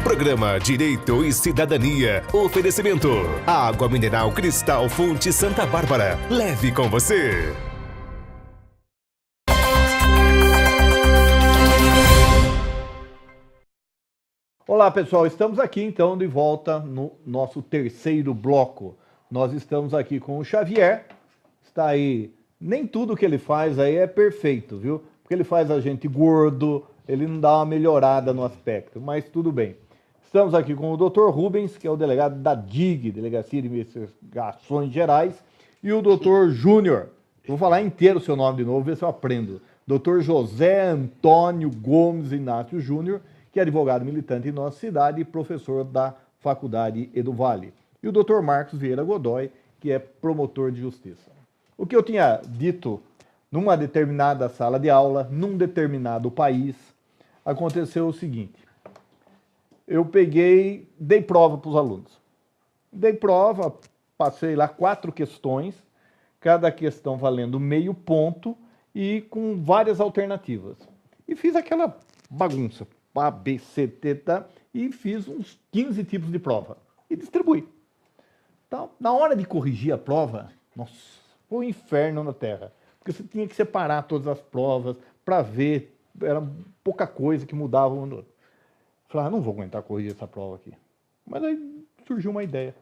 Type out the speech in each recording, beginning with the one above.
Programa Direito e Cidadania. Oferecimento. Água mineral Cristal Fonte Santa Bárbara. Leve com você. Olá, pessoal. Estamos aqui, então, de volta no nosso terceiro bloco. Nós estamos aqui com o Xavier. Está aí. Nem tudo que ele faz aí é perfeito, viu? Porque ele faz a gente gordo, ele não dá uma melhorada no aspecto, mas tudo bem. Estamos aqui com o Dr. Rubens, que é o delegado da DIG, Delegacia de Investigações Gerais, e o Dr. Júnior. Vou falar inteiro o seu nome de novo, ver se eu aprendo. Dr. José Antônio Gomes Inácio Júnior, que é advogado militante em nossa cidade e professor da Faculdade Edu Vale. E o Dr. Marcos Vieira Godoy, que é promotor de justiça. O que eu tinha dito numa determinada sala de aula, num determinado país, aconteceu o seguinte. Eu dei prova para os alunos. Dei prova, passei lá 4 questões, cada questão valendo meio ponto e com várias alternativas. E fiz aquela bagunça, A, B, C, D, tá? E fiz uns 15 tipos de prova e distribuí. Então, na hora de corrigir a prova, nossa, foi um inferno na Terra. Porque você tinha que separar todas as provas para ver, era pouca coisa que mudava um no outro. Falei, não vou aguentar corrigir essa prova aqui. Mas aí surgiu uma ideia.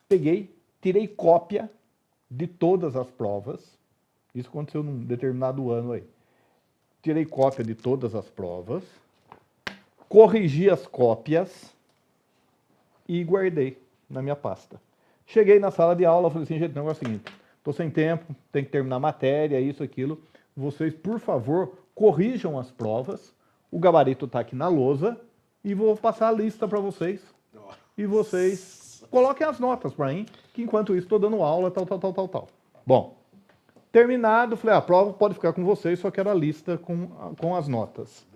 Peguei, tirei cópia de todas as provas. Isso aconteceu num determinado ano aí. Tirei cópia de todas as provas, corrigi as cópias e guardei na minha pasta. Cheguei na sala de aula, falei assim, gente, o negócio é o seguinte, estou sem tempo, tem que terminar a matéria, isso, aquilo. Vocês, por favor, corrijam as provas. O gabarito está aqui na lousa e vou passar a lista para vocês. E vocês coloquem as notas para mim, que enquanto isso estou dando aula, tal. Bom, terminado, falei, a prova pode ficar com vocês, só quero a lista com as notas.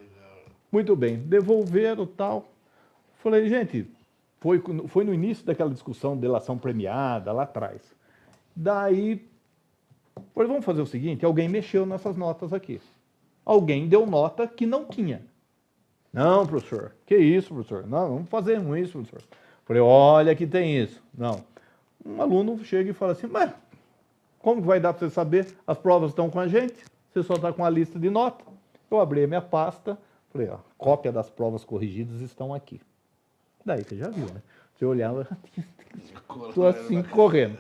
Muito bem, devolveram tal. Falei, gente, foi no início daquela discussão de delação premiada, lá atrás. Daí, falei, vamos fazer o seguinte, alguém mexeu nessas notas aqui. Alguém deu nota que não tinha. Não, professor, que isso, professor? Não, vamos fazer isso, professor. Falei, olha que tem isso. Não. Um aluno chega e fala assim, mas como vai dar para você saber? As provas estão com a gente, você só está com a lista de nota. Eu abri a minha pasta, falei, ó, cópia das provas corrigidas estão aqui. Daí você já viu, né? Você olhava, estou assim, correndo.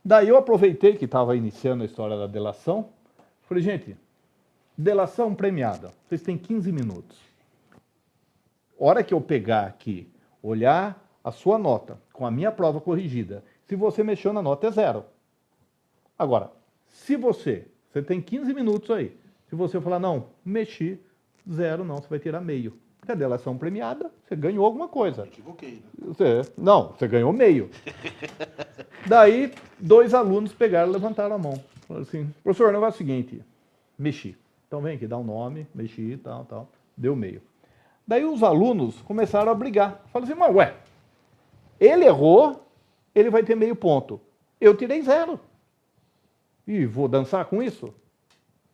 Daí eu aproveitei que estava iniciando a história da delação, falei, gente, delação premiada, vocês têm 15 minutos. Hora que eu pegar aqui, olhar a sua nota com a minha prova corrigida, se você mexeu na nota é 0. Agora, se você tem 15 minutos aí, se você falar, não, mexi, 0 não, você vai tirar meio. Porque a delação premiada, você ganhou alguma coisa. Equivoquei, né? Você ganhou meio. Daí, 2 alunos pegaram e levantaram a mão. Falaram assim, professor, o negócio é o seguinte, mexi. Então vem aqui, dá um nome, mexi, tal, deu meio. Daí os alunos começaram a brigar. Falaram assim, mas ué, ele errou, ele vai ter meio ponto. Eu tirei 0. E vou dançar com isso?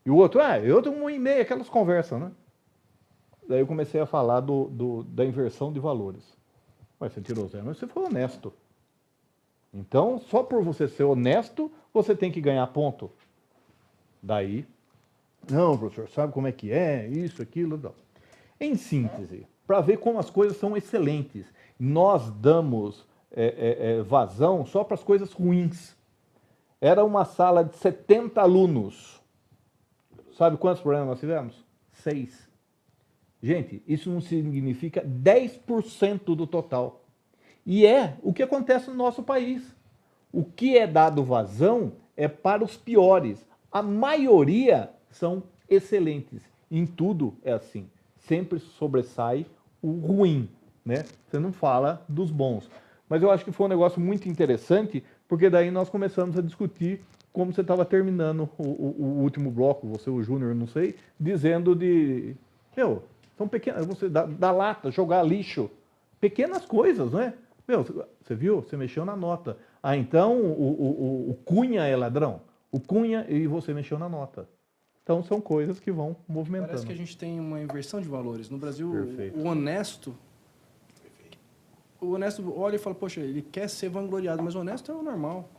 E o outro, eu tenho 1,5, aquelas conversas, né? Daí eu comecei a falar da inversão de valores. Mas você tirou 0, mas você foi honesto. Então, só por você ser honesto, você tem que ganhar ponto. Daí, não, professor, sabe como é que é, isso, aquilo, não. Em síntese, para ver como as coisas são excelentes, nós damos vazão só para as coisas ruins. Era uma sala de 70 alunos. Sabe quantos problemas nós tivemos? 6. Gente, isso não significa 10% do total. E é o que acontece no nosso país. O que é dado vazão é para os piores. A maioria são excelentes. Em tudo é assim. Sempre sobressai o ruim, né? Você não fala dos bons. Mas eu acho que foi um negócio muito interessante, porque daí nós começamos a discutir como você estava terminando o último bloco, você, o Júnior, não sei, dizendo são pequenas, você dá lata, jogar lixo, pequenas coisas, né? Você viu? Você mexeu na nota. Então o Cunha é ladrão? O Cunha e você mexeu na nota. Então, são coisas que vão movimentando. Parece que a gente tem uma inversão de valores. No Brasil, Perfeito. o honesto o honesto olha e fala, poxa, ele quer ser vangloriado, mas o honesto é o normal.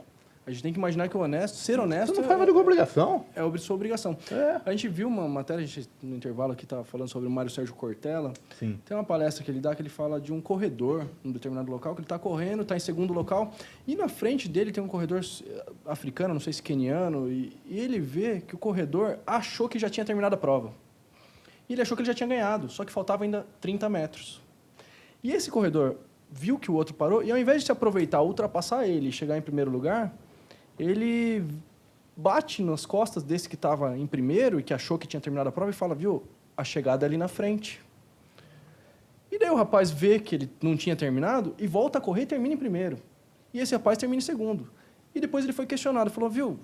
A gente tem que imaginar que o honesto, ser honesto... Você não faz mais de obrigação. É sua obrigação. É. A gente viu uma matéria, a gente, no intervalo aqui estava falando sobre o Mário Sérgio Cortella. Sim. Tem uma palestra que ele dá que ele fala de um corredor em um determinado local, que ele está correndo, está em segundo local, e na frente dele tem um corredor africano, não sei se queniano, e ele vê que o corredor achou que já tinha terminado a prova. E ele achou que ele já tinha ganhado, só que faltava ainda 30 metros. E esse corredor viu que o outro parou, e ao invés de se aproveitar, ultrapassar ele e chegar em primeiro lugar, ele bate nas costas desse que estava em primeiro e que achou que tinha terminado a prova e fala, viu, a chegada é ali na frente. E daí o rapaz vê que ele não tinha terminado e volta a correr e termina em primeiro. E esse rapaz termina em segundo. E depois ele foi questionado, falou, viu,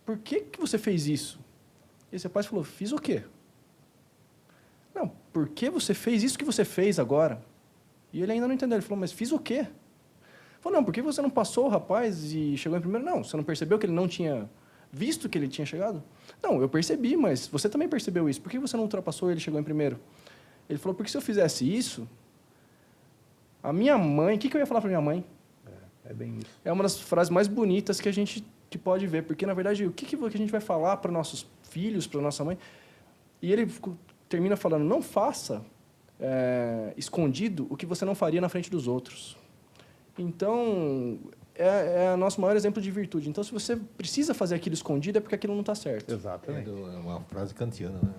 por que você fez isso? E esse rapaz falou, fiz o quê? Não, por que você fez isso que você fez agora? E ele ainda não entendeu, ele falou, mas fiz o quê? Falou, não, por que você não passou o rapaz e chegou em primeiro? Não, você não percebeu que ele não tinha visto que ele tinha chegado? Não, eu percebi, mas você também percebeu isso. Por que você não ultrapassou e ele chegou em primeiro? Ele falou, porque se eu fizesse isso, a minha mãe... O que eu ia falar para minha mãe? É bem isso. É uma das frases mais bonitas que a gente pode ver, porque, na verdade, o que a gente vai falar para nossos filhos, para nossa mãe? E ele termina falando, não faça escondido o que você não faria na frente dos outros. Então, é o nosso maior exemplo de virtude. Então, se você precisa fazer aquilo escondido, é porque aquilo não está certo. Exatamente. É uma frase kantiana, né?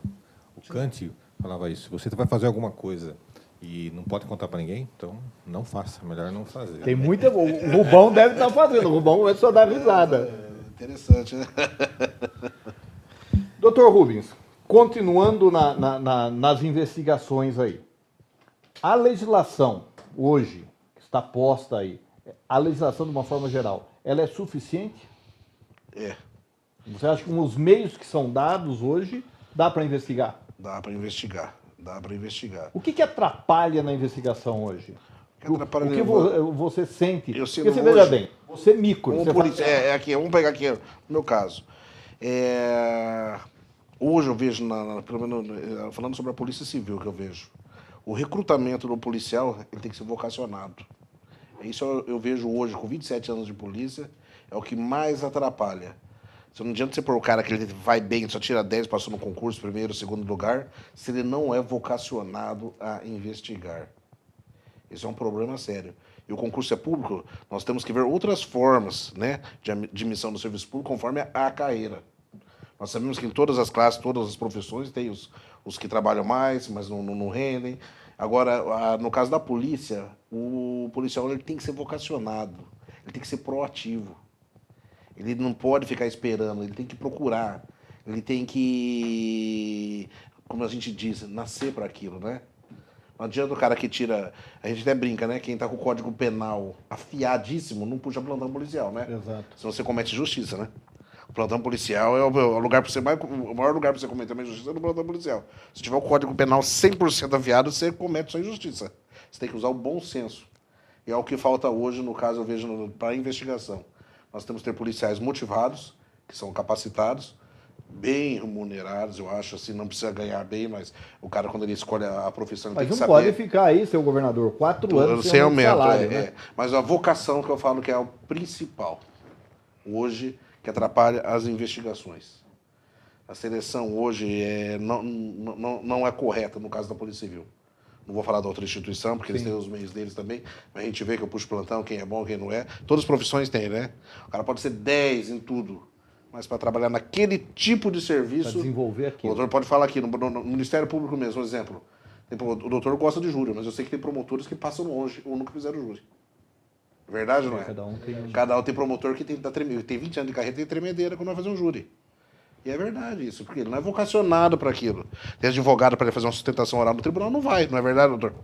O Kant falava isso. Se você vai fazer alguma coisa e não pode contar para ninguém, então não faça. Melhor não fazer. Tem muita... O Rubão deve estar fazendo. O Rubão é só dar risada. Interessante, né? Doutor Rubens, continuando nas investigações aí. A legislação hoje, que está posta aí, a legislação de uma forma geral, ela é suficiente? É, Você acha que com os meios que são dados hoje, dá para investigar? dá para investigar. Dá para investigar. O que atrapalha na investigação hoje? O que atrapalha O que você sente? Eu Porque sinto você veja hoje- bem, você é micro. Como Você polícia, fala- aqui, vamos pegar aqui, no meu caso. Hoje eu vejo, pelo menos falando sobre a Polícia Civil que eu vejo, o recrutamento do policial ele tem que ser vocacionado. Isso eu vejo hoje, com 27 anos de polícia, é o que mais atrapalha. Você não adianta você pôr o cara que ele vai bem, só tira 10, passou no concurso, primeiro, segundo lugar, se ele não é vocacionado a investigar. Isso é um problema sério. E o concurso é público, nós temos que ver outras formas, né, de admissão no serviço público conforme a carreira. Nós sabemos que em todas as classes, todas as profissões, tem os que trabalham mais, mas não rendem. Agora, no caso da polícia, o policial ele tem que ser vocacionado, ele tem que ser proativo. Ele não pode ficar esperando, ele tem que procurar. Ele tem que, como a gente diz, nascer para aquilo, né? Não adianta o cara que tira... A gente até brinca, né? Quem está com o Código Penal afiadíssimo não puxa plantão policial, né? Exato. Senão você comete injustiça, né? O plantão policial é o lugar para você o maior lugar para você cometer uma injustiça é no plantão policial. Se tiver o Código Penal 100% afiado, você comete sua injustiça. Você tem que usar o bom senso. E é o que falta hoje, no caso, eu vejo para a investigação. Nós temos que ter policiais motivados, que são capacitados, bem remunerados, eu acho, assim, não precisa ganhar bem, mas o cara, quando ele escolhe a profissão, ele Mas tem não que saber... pode ficar aí, seu governador, 4 anos Sem aumento, salário, né? Mas a vocação que eu falo que é o principal hoje, que atrapalha as investigações. A seleção hoje não é correta no caso da Polícia Civil. Não vou falar da outra instituição, porque eles têm os meios deles também, mas a gente vê que eu puxo plantão, quem é bom, quem não é. Todas as profissões têm, né? O cara pode ser 10 em tudo, mas para trabalhar naquele tipo de serviço... Para desenvolver O aquilo. doutor pode falar aqui, no Ministério Público mesmo, um exemplo. O doutor gosta de júri, mas eu sei que tem promotores que passam longe ou nunca fizeram júri. Verdade ou não é? Cada um tem promotor que tem 20 anos de carreira e tem tremedeira quando vai fazer um júri. E é verdade isso, porque ele não é vocacionado para aquilo. Tem advogado para ele fazer uma sustentação oral no tribunal, não vai, não é verdade, doutor?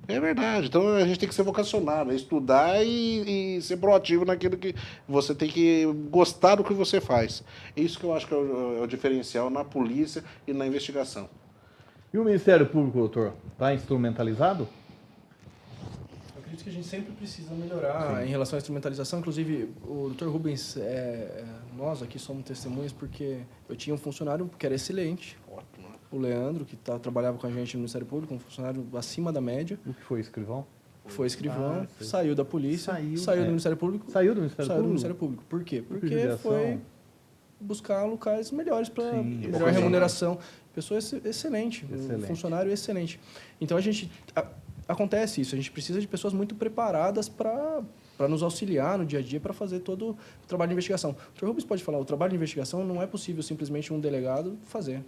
É verdade. Então a gente tem que ser vocacionado, estudar e ser proativo naquilo que você tem que gostar do que você faz. É isso que eu acho que é o diferencial na polícia e na investigação. E o Ministério Público, doutor, está instrumentalizado? Eu acredito que a gente sempre precisa melhorar em relação à instrumentalização. Inclusive, o Dr. Rubens, nós aqui somos testemunhas porque eu tinha um funcionário que era excelente, Ótimo, né? o Leandro, que trabalhava com a gente no Ministério Público, um funcionário acima da média. O que foi, escrivão? Foi escrivão, sei. saiu da polícia, saiu do Ministério Público. Saiu do Ministério Saiu do Público? Ministério Público. Por quê? Porque judiação. foi buscar locais melhores para Sim, melhor remuneração. Pessoa excelente, um Excelente. funcionário excelente. Então, acontece isso. A gente precisa de pessoas muito preparadas para nos auxiliar no dia a dia para fazer todo o trabalho de investigação. O Dr. Rubens pode falar, o trabalho de investigação não é possível simplesmente um delegado fazer.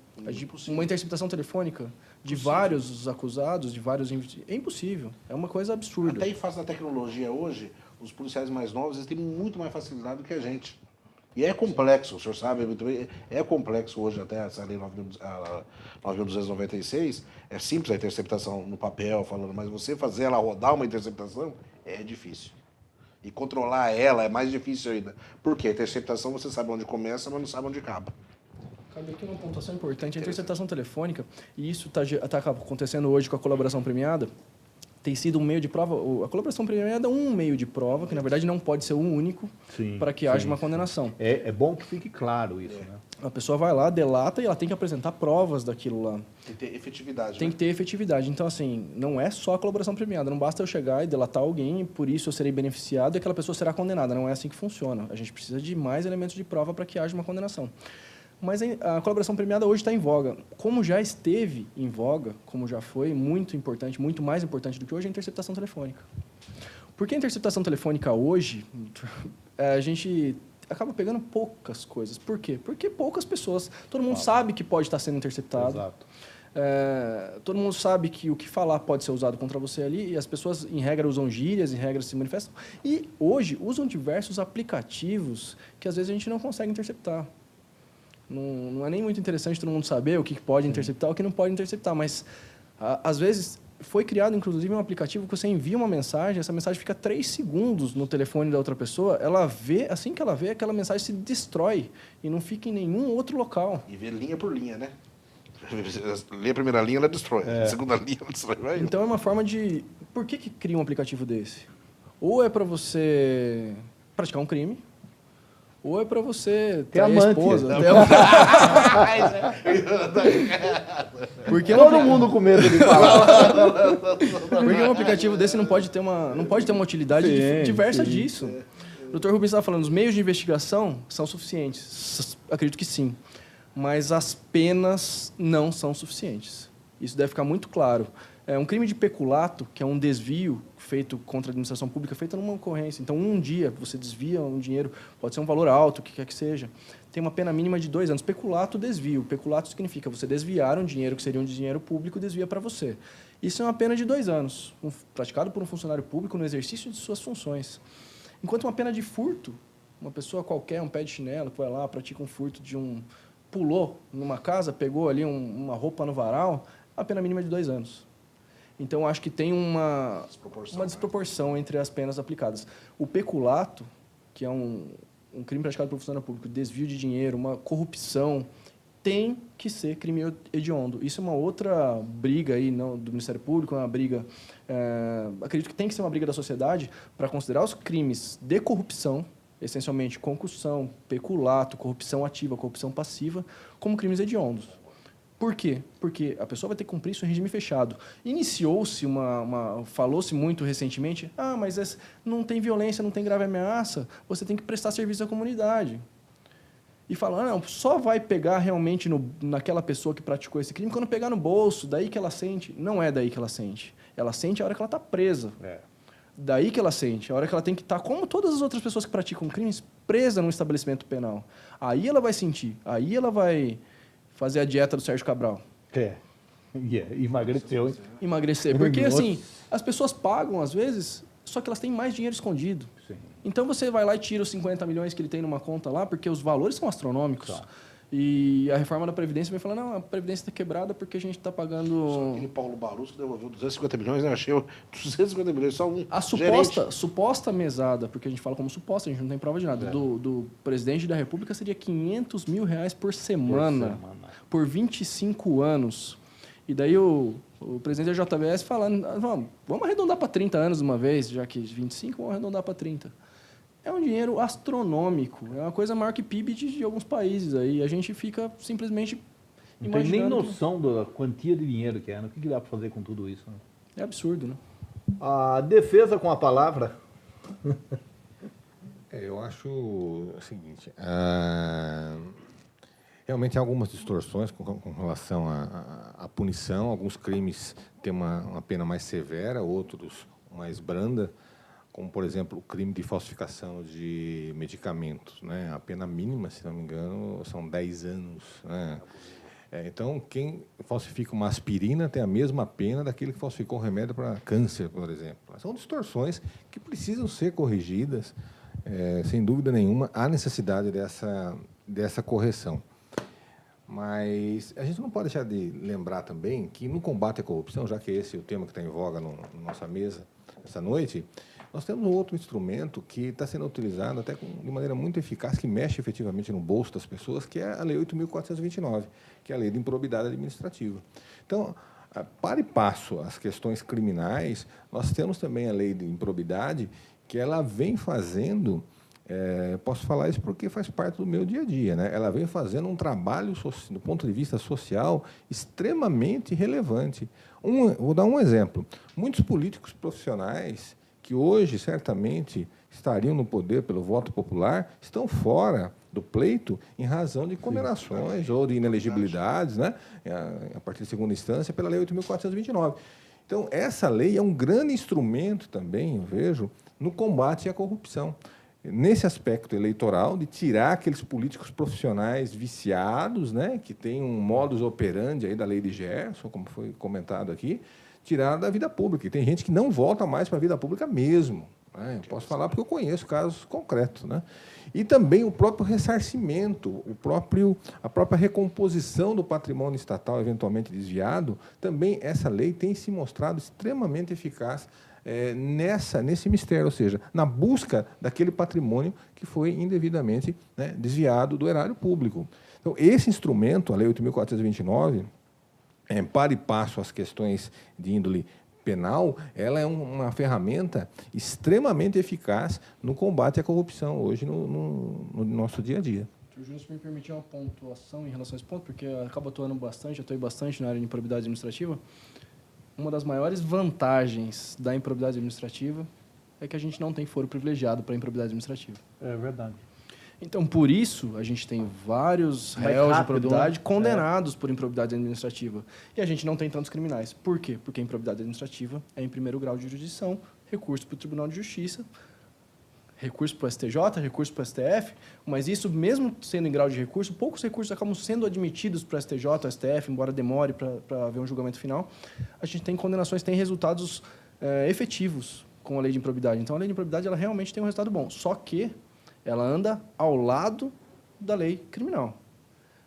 Uma interceptação telefônica de vários acusados, de vários... É impossível. É uma coisa absurda. Até em face da tecnologia hoje, os policiais mais novos eles têm muito mais facilidade do que a gente. E é complexo, o senhor sabe muito bem, é complexo hoje até essa lei 9.296, é simples a interceptação no papel, falando, mas você fazer ela rodar uma interceptação é difícil. E controlar ela é mais difícil ainda. Por quê? A interceptação você sabe onde começa, mas não sabe onde acaba. Cabe aqui uma pontuação importante, a interceptação telefônica, e isso está acontecendo hoje com a colaboração premiada, tem sido um meio de prova, a colaboração premiada é um meio de prova, que na verdade não pode ser o único para que haja uma condenação. É bom que fique claro isso, né? A pessoa vai lá, delata e ela tem que apresentar provas daquilo lá. Tem que ter efetividade. Tem que ter efetividade. Então, assim, não é só a colaboração premiada. Não basta eu chegar e delatar alguém, e por isso eu serei beneficiado e aquela pessoa será condenada. Não é assim que funciona. A gente precisa de mais elementos de prova para que haja uma condenação. Mas a colaboração premiada hoje está em voga. Como já esteve em voga, como já foi muito importante, muito mais importante do que hoje, é a interceptação telefônica. Por que a interceptação telefônica hoje, a gente acaba pegando poucas coisas. Por quê? Porque poucas pessoas... Todo mundo sabe que pode estar sendo interceptado. Exato. Todo mundo sabe que o que falar pode ser usado contra você ali, e as pessoas, em regra, usam gírias, em regra, se manifestam. E, hoje, usam diversos aplicativos que, às vezes, a gente não consegue interceptar. Não é nem muito interessante todo mundo saber o que pode interceptar e o que não pode interceptar, mas, às vezes, foi criado, inclusive, um aplicativo que você envia uma mensagem, essa mensagem fica 3 segundos no telefone da outra pessoa, ela vê, assim que ela vê, aquela mensagem se destrói e não fica em nenhum outro local. E vê linha por linha, né? Lê a primeira linha, ela destrói. A segunda linha, ela destrói. Vai. Então, é uma forma de... Por que cria um aplicativo desse? Ou é para você praticar um crime, ou é para você ter a esposa. Porque Todo mundo com medo de falar. Porque um aplicativo desse não pode ter uma utilidade diversa disso. O Dr. Rubens estava falando, os meios de investigação são suficientes. Acredito que sim. Mas as penas não são suficientes. Isso deve ficar muito claro. Um crime de peculato, que é um desvio feito contra a administração pública, feito numa ocorrência. Então, um dia você desvia um dinheiro, pode ser um valor alto, o que quer que seja, tem uma pena mínima de 2 anos. Peculato, desvio. Peculato significa você desviar um dinheiro que seria um dinheiro público, desvia para você. Isso é uma pena de 2 anos, praticado por um funcionário público no exercício de suas funções. Enquanto uma pena de furto, uma pessoa qualquer, um pé de chinelo, foi lá, pratica um furto pulou numa casa, pegou ali uma roupa no varal, a pena mínima é de 2 anos. Então, acho que tem uma desproporção entre as penas aplicadas. O peculato, que é um crime praticado por funcionário público, desvio de dinheiro, uma corrupção, tem que ser crime hediondo. Isso é uma outra briga aí, não, do Ministério Público, uma briga... acredito que tem que ser uma briga da sociedade para considerar os crimes de corrupção, essencialmente concussão, peculato, corrupção ativa, corrupção passiva, como crimes hediondos. Por quê? Porque a pessoa vai ter que cumprir isso em regime fechado. Iniciou-se falou-se muito recentemente, mas não tem violência, não tem grave ameaça, você tem que prestar serviço à comunidade. E falam, não, só vai pegar realmente naquela pessoa que praticou esse crime quando pegar no bolso, daí que ela sente. Não é daí que ela sente. Ela sente a hora que ela está presa. Daí que ela sente, a hora que ela tem que estar, como todas as outras pessoas que praticam crimes, presa num estabelecimento penal. Aí ela vai sentir, aí ela vai... fazer a dieta do Sérgio Cabral. Emagreceu, hein? Emagrecer. Porque, assim, as pessoas pagam, às vezes, só que elas têm mais dinheiro escondido. Sim. Então, você vai lá e tira os 50 milhões que ele tem numa conta lá, porque os valores são astronômicos. E a reforma da Previdência vai falar, não, a Previdência está quebrada porque a gente está pagando... Só aquele Paulo Barroso que devolveu 250 milhões, né? Achei 250 milhões, só um A suposta mesada, porque a gente fala como suposta, a gente não tem prova de nada, do presidente da República seria R$500 mil por semana, por 25 anos. E daí o presidente da JBS falando, vamos arredondar para 30 anos de uma vez, já que 25, vamos arredondar para 30. É um dinheiro astronômico, é uma coisa maior que PIB de alguns países. Aí a gente fica simplesmente imaginando... Não tem nem noção da quantia de dinheiro que é, né? O que dá para fazer com tudo isso? Né? É absurdo, né? A defesa com a palavra. Eu acho o seguinte, realmente há algumas distorções com relação à punição. Alguns crimes têm uma pena mais severa, outros mais branda, como, por exemplo, o crime de falsificação de medicamentos, né? A pena mínima, se não me engano, são 10 anos. Né? Então, quem falsifica uma aspirina tem a mesma pena daquele que falsificou um remédio para câncer, por exemplo. São distorções que precisam ser corrigidas, sem dúvida nenhuma. Há necessidade dessa correção. Mas a gente não pode deixar de lembrar também que, no combate à corrupção, já que esse é o tema que está em voga na nossa mesa essa noite, nós temos um outro instrumento que está sendo utilizado até de maneira muito eficaz, que mexe efetivamente no bolso das pessoas, que é a Lei 8.429, que é a Lei de Improbidade Administrativa. Então, para e passo às questões criminais, nós temos também a Lei de Improbidade, que ela vem fazendo, posso falar isso porque faz parte do meu dia a dia, né? Ela vem fazendo um trabalho, do ponto de vista social, extremamente relevante. Vou dar um exemplo. Muitos políticos profissionais que hoje, certamente, estariam no poder pelo voto popular, estão fora do pleito em razão de condenações ou de inelegibilidades, né, a partir de segunda instância, pela Lei 8.429. Então, essa lei é um grande instrumento também, eu vejo, no combate à corrupção. Nesse aspecto eleitoral, de tirar aqueles políticos profissionais viciados, né, que têm um modus operandi aí da lei de Gerson, como foi comentado aqui, tirar da vida pública. E tem gente que não volta mais para a vida pública mesmo. Né? Eu posso falar porque eu conheço casos concretos. Né? E também o próprio ressarcimento, a própria recomposição do patrimônio estatal eventualmente desviado, também essa lei tem se mostrado extremamente eficaz nesse mistério, ou seja, na busca daquele patrimônio que foi indevidamente, né, desviado do erário público. Então, esse instrumento, a Lei 8.429, para e passo às questões de índole penal, ela é uma ferramenta extremamente eficaz no combate à corrupção hoje no nosso dia a dia. Júnior, se me permitir uma pontuação em relação a esse ponto, porque eu acabo atuando bastante, atuei bastante na área de improbidade administrativa. Uma das maiores vantagens da improbidade administrativa é que a gente não tem foro privilegiado para a improbidade administrativa. É verdade. Então, por isso, a gente tem vários réus de improbidade condenados por improbidade administrativa. E a gente não tem tantos criminais. Por quê? Porque a improbidade administrativa é em primeiro grau de jurisdição, recurso para o Tribunal de Justiça, recurso para o STJ, recurso para o STF, mas isso, mesmo sendo em grau de recurso, poucos recursos acabam sendo admitidos para o STJ, STF, embora demore para haver um julgamento final. A gente tem condenações, tem resultados efetivos com a lei de improbidade. Então, a lei de improbidade ela realmente tem um resultado bom, só que ela anda ao lado da lei criminal.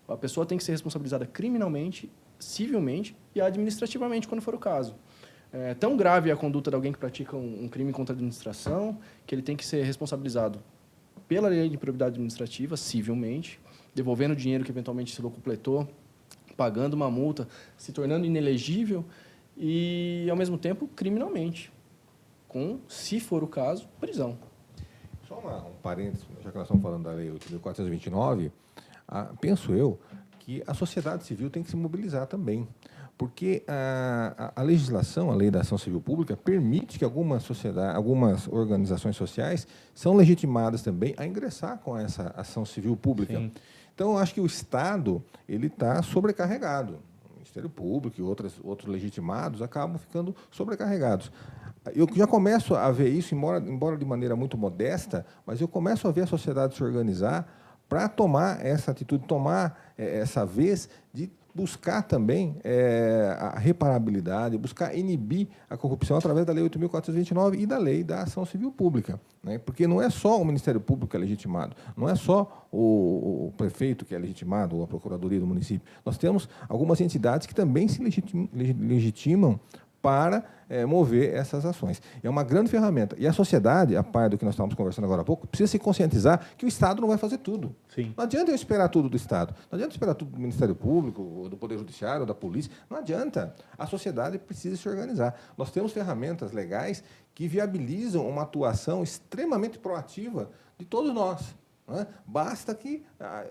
A pessoa tem que ser responsabilizada criminalmente, civilmente e administrativamente, quando for o caso. É tão grave a conduta de alguém que pratica um crime contra a administração que ele tem que ser responsabilizado pela lei de improbidade administrativa, civilmente, devolvendo o dinheiro que eventualmente se locupletou, pagando uma multa, se tornando inelegível e, ao mesmo tempo, criminalmente, com, se for o caso, prisão. Só um parênteses, já que nós estamos falando da Lei 8.429, penso eu que a sociedade civil tem que se mobilizar também, porque a legislação, a Lei da Ação Civil Pública, permite que algumas organizações sociais são legitimadas também a ingressar com essa ação civil pública. Sim. Então, eu acho que o Estado está sobrecarregado. O Ministério Público e outros legitimados acabam ficando sobrecarregados. Eu já começo a ver isso, embora de maneira muito modesta, mas eu começo a ver a sociedade se organizar para tomar essa atitude, tomar essa vez de buscar também a reparabilidade, buscar inibir a corrupção através da Lei 8.429 e da Lei da Ação Civil Pública. Né? Porque não é só o Ministério Público que é legitimado, não é só o prefeito que é legitimado, ou a Procuradoria do município. Nós temos algumas entidades que também se legitimam para mover essas ações. É uma grande ferramenta. E a sociedade, a par do que nós estávamos conversando agora há pouco, precisa se conscientizar que o Estado não vai fazer tudo. Sim. Não adianta eu esperar tudo do Estado. Não adianta eu esperar tudo do Ministério Público, ou do Poder Judiciário, ou da Polícia. Não adianta. A sociedade precisa se organizar. Nós temos ferramentas legais que viabilizam uma atuação extremamente proativa de todos nós. né? Basta que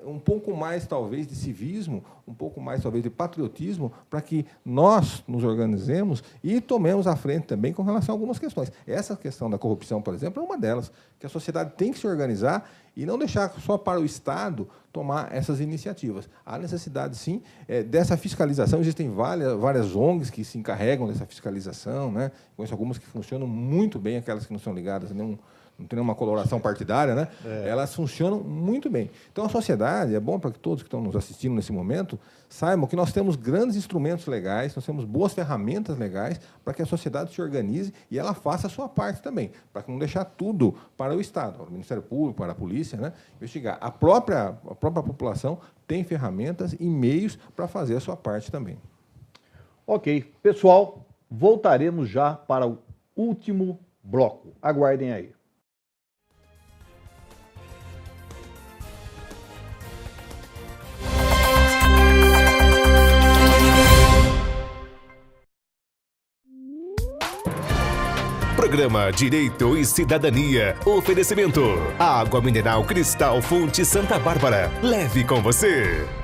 um pouco mais, talvez, de civismo, um pouco mais, talvez, de patriotismo, para que nós nos organizemos e tomemos a frente também com relação a algumas questões. Essa questão da corrupção, por exemplo, é uma delas, que a sociedade tem que se organizar e não deixar só para o Estado tomar essas iniciativas. Há necessidade, sim, dessa fiscalização. Existem várias ONGs que se encarregam dessa fiscalização, né? Conheço algumas que funcionam muito bem, aquelas que não são ligadas a não tem nenhuma coloração partidária, né? Elas funcionam muito bem. Então, a sociedade, é bom para que todos que estão nos assistindo nesse momento saibam que nós temos grandes instrumentos legais, nós temos boas ferramentas legais para que a sociedade se organize e ela faça a sua parte também, para não deixar tudo para o Estado, para o Ministério Público, para a polícia, né? Investigar. A própria população tem ferramentas e meios para fazer a sua parte também. Ok. Pessoal, voltaremos já para o último bloco. Aguardem aí. Programa Direito e Cidadania. Oferecimento. Água mineral Cristal Fonte Santa Bárbara. Leve com você.